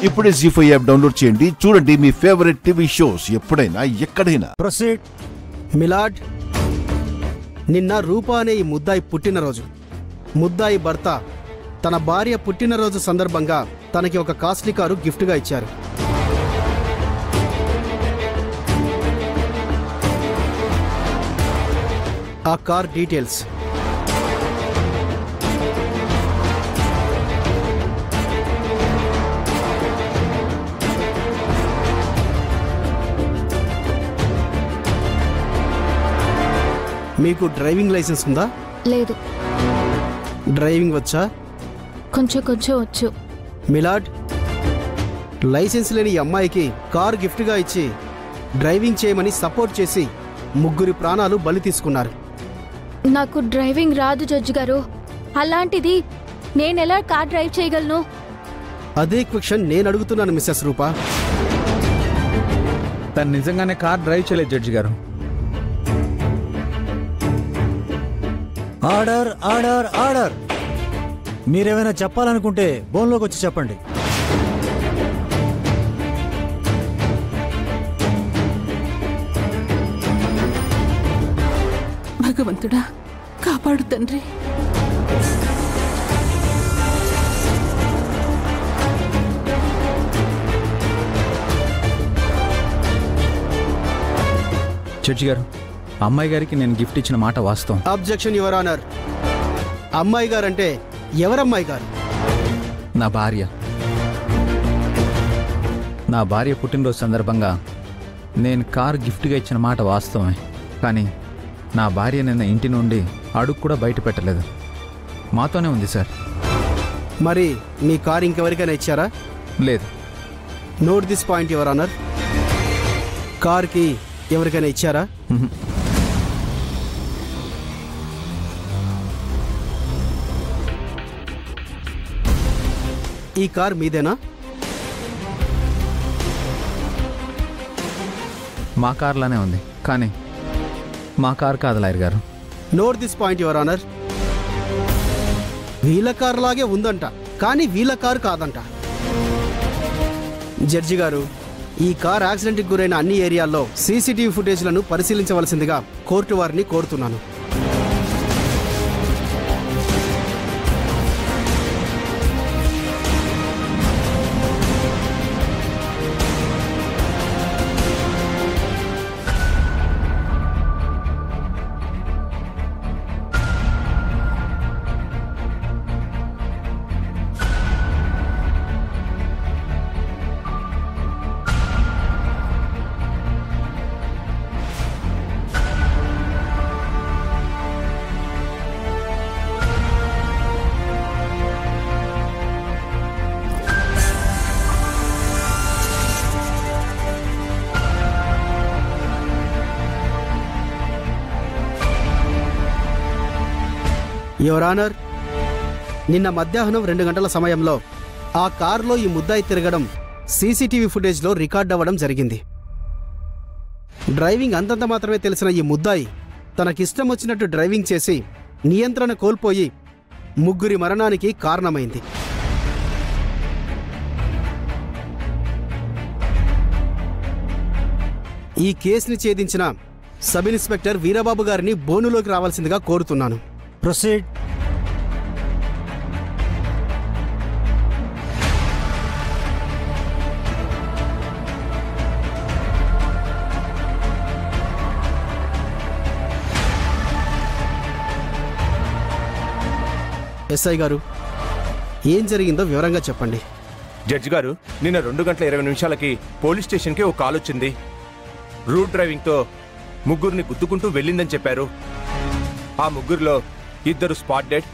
ఇప్పుడే జీ5 app download చేయండి. చూడండి మీ ఫేవరెట్ టీవీ షోస్ ఎప్పుడైనా ఎక్కడైనా. ప్రొసీడ్. మిలాడ్, నిన్న రూపా అనే ఈ ముద్దాయి పుట్టినరోజు. ముద్దాయి భర్త తన భార్య పుట్టినరోజు సందర్భంగా తనకి ఒక కాస్ట్లీ కారు గిఫ్ట్గా ఇచ్చారు. ఆ కార్ డీటెయిల్స్. మీకు డ్రైవింగ్ లైసెన్స్ ఉందా? లేదు. డ్రైవింగ్ వచ్చా? కొంచెం కొంచెం వచ్చు. మిలాడ్, లైసెన్స్ లేని ఈ అమ్మాయికి కారు గిఫ్ట్గా ఇచ్చి డ్రైవింగ్ చేయమని సపోర్ట్ చేసి 3 ప్రాణాలు బలి తీసుకున్నారు. నాకు డ్రైవింగ్ రాదు జడ్జి గారు. అలాంటిది నేనెలా కార్ డ్రైవ్ చేయగలను? అదే క్వశ్చన్ నేను అడుగుతున్నాను మిస్సెస్ రూపా. తను నిజంగానే కార్ డ్రైవ్ చేయలేదు జడ్జి గారు. Order order order. మీరేమైనా చెప్పాలనుకుంటే బోన్లోకి వచ్చి చెప్పండి. భగవంతుడా కాపాడు తండ్రి. జడ్జి గారు, అమ్మాయి గారికి నేను గిఫ్ట్ ఇచ్చిన మాట వాస్తవం. Objection your honour. అమ్మాయి గారంటే ఎవరమ్మాయి గారు? నా భార్య. నా భార్య పుట్టినరోజు సందర్భంగా నేను కార్ గిఫ్ట్గా ఇచ్చిన మాట వాస్తవమే. కానీ నా భార్య నిన్న ఇంటి నుండి అడుగు కూడా బయట పెట్టలేదు. మాతోనే ఉంది సార్. మరి మీ కార్ ఇంకెవరికైనా ఇచ్చారా? లేదు. Note this point your honour. కార్కి ఎవరికైనా ఇచ్చారా? ఈ కార్ మీదేనా? మా కార్లానే ఉంది, కానీ మా కార్ కాదు లాయర్ గారు. Note this point your honour. వీళ్ళ కారు లాగే ఉందంట, కానీ వీళ్ళ కారు కాదంట. జడ్జి గారు, ఈ కార్ యాక్సిడెంట్కి గురైన అన్ని ఏరియాల్లో సీసీటీవీ ఫుటేజ్లను పరిశీలించవలసిందిగా కోర్టు వారిని కోరుతున్నాను. యువర్ ఆనర్, నిన్న మధ్యాహ్నం 2 గంటల సమయంలో ఆ కారులో ఈ ముద్దాయి తిరగడం సీసీటీవీ ఫుటేజ్లో రికార్డ్ అవ్వడం జరిగింది. డ్రైవింగ్ అంతంత మాత్రమే తెలిసిన ఈ ముద్దాయి తనకిష్టం వచ్చినట్టు డ్రైవింగ్ చేసి నియంత్రణ కోల్పోయి 3 మరణానికి కారణమైంది. ఈ కేసుని ఛేదించిన సబ్ ఇన్స్పెక్టర్ వీరబాబు గారిని బోనులోకి రావాల్సిందిగా కోరుతున్నాను. ప్రొసీడ్. ఎస్ఐ గారు, ఏం జరిగిందో వివరంగా చెప్పండి. జడ్జి గారు, నిన్న 2 గంటల 20 నిమిషాలకి పోలీస్ స్టేషన్కి ఒక కాల్ వచ్చింది. రూట్ డ్రైవింగ్తో 3 గుద్దుకుంటూ వెళ్ళిందని చెప్పారు. ఆ 3లో 2 స్పాట్ డెడ్,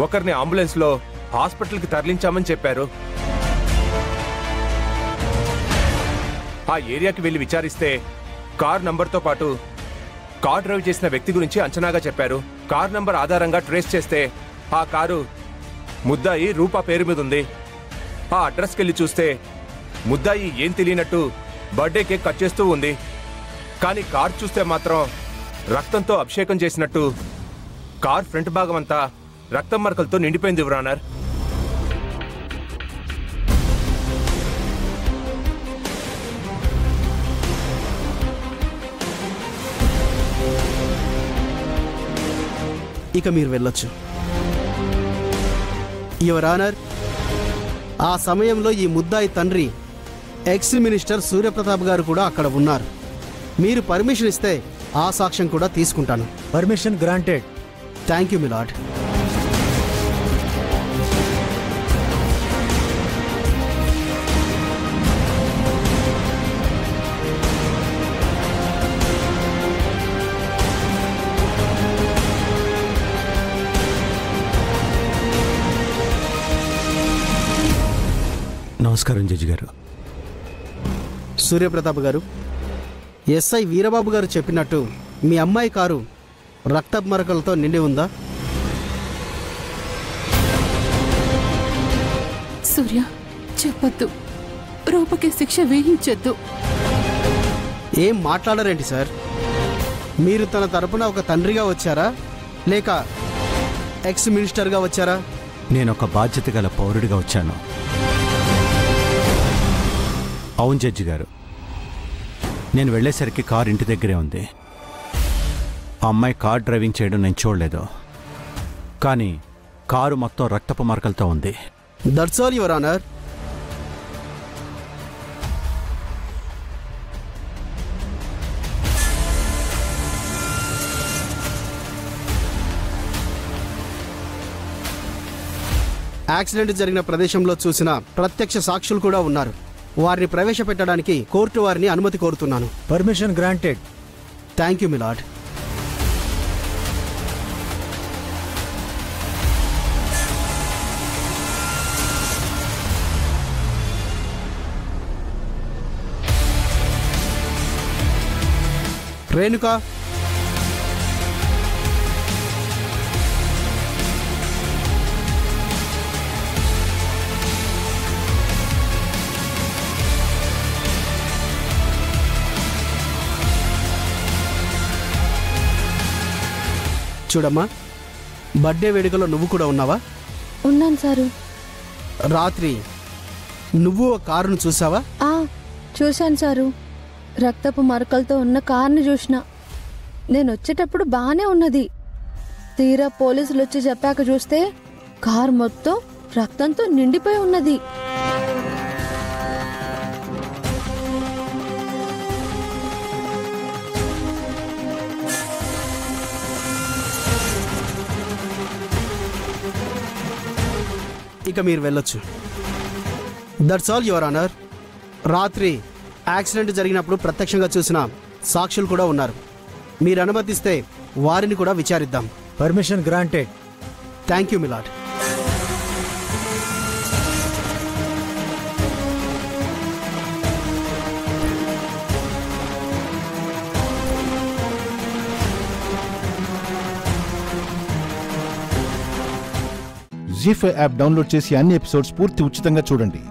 ఒకరిని అంబులెన్స్లో హాస్పిటల్కి తరలించామని చెప్పారు. ఆ ఏరియాకి వెళ్ళి విచారిస్తే కార్ నంబర్తో పాటు కార్ డ్రైవ్ చేసిన వ్యక్తి గురించి అంచనాగా చెప్పారు. కార్ నంబర్ ఆధారంగా ట్రేస్ చేస్తే ఆ కారు ముద్దాయి రూపా పేరు మీద ఉంది. ఆ అడ్రస్కి వెళ్ళి చూస్తే ముద్దాయి ఏం తెలియనట్టు బర్త్డే కేక్ కట్ చేస్తూ ఉంది. కానీ కార్ చూస్తే మాత్రం రక్తంతో అభిషేకం చేసినట్టు కార్ ఫ్రంట్ భాగం అంతా రక్తం మరకలతో నిండిపోయింది యువర్ ఆనర్. ఇక మీరు వెళ్ళొచ్చు. యువర్ ఆనర్, ఆ సమయంలో ఈ ముద్దాయి తండ్రి ఎక్స్ మినిస్టర్ సూర్యప్రతాప్ గారు కూడా అక్కడ ఉన్నారు. మీరు పర్మిషన్ ఇస్తే ఆ సాక్ష్యం కూడా తీసుకుంటాను. Permission granted. Thank you my lord. నమస్కారం జడ్జి గారు. సూర్యప్రతాప్ గారు, ఎస్ఐ వీరబాబు గారు చెప్పినట్టు మీ అమ్మాయి కారు రక్తపు మరకలతో నిండి ఉందా? సూర్య, చెప్పొద్దు. రూపకి శిక్ష వేయించొద్దు. ఏం మాట్లాడరేంటి సార్? మీరు తన తరపున ఒక తండ్రిగా వచ్చారా, లేక ఎక్స్ మినిస్టర్గా వచ్చారా? నేను ఒక బాధ్యత గల పౌరుడిగా వచ్చాను. అవును జడ్జి గారు, నేను వెళ్ళేసరికి కారు ఇంటి దగ్గరే ఉంది. ఆ అమ్మాయి కార్ డ్రైవింగ్ చేయడం నేను చూడలేదు, కానీ కారు మొత్తం రక్తపు మరకలతో ఉంది. That's all your honour. Accident జరిగిన ప్రదేశంలో చూసిన ప్రత్యక్ష సాక్షులు కూడా ఉన్నారు. వారిని ప్రవేశపెట్టడానికి కోర్టు వారిని అనుమతి కోరుతున్నాను. Permission granted. Thank you my lord. Renuka, చూడమ్మా, బర్త్డే వేడుకలో నువ్వు కూడా ఉన్నావా? ఉన్నాను సారు. రాత్రి నువ్వు ఆ కారును చూసావా? చూశాను సారు. రక్తపు మరకలతో ఉన్న కారుని చూసిన. నేను వచ్చేటప్పుడు బాగానే ఉన్నది. తీరా పోలీసులు వచ్చి చెప్పాక చూస్తే కారు మొత్తం రక్తంతో నిండిపోయి ఉన్నది. ఇక మీరు వెళ్ళొచ్చు. That's all your honour. రాత్రి యాక్సిడెంట్ జరిగినప్పుడు ప్రత్యక్షంగా చూసిన సాక్షులు కూడా ఉన్నారు. మీరు అనుమతిస్తే వారిని కూడా విచారిద్దాం. Permission granted. Thank you milord. Zee5 app download చేసి అన్ని ఎపిసోడ్స్ పూర్తి ఉచితంగా చూడండి.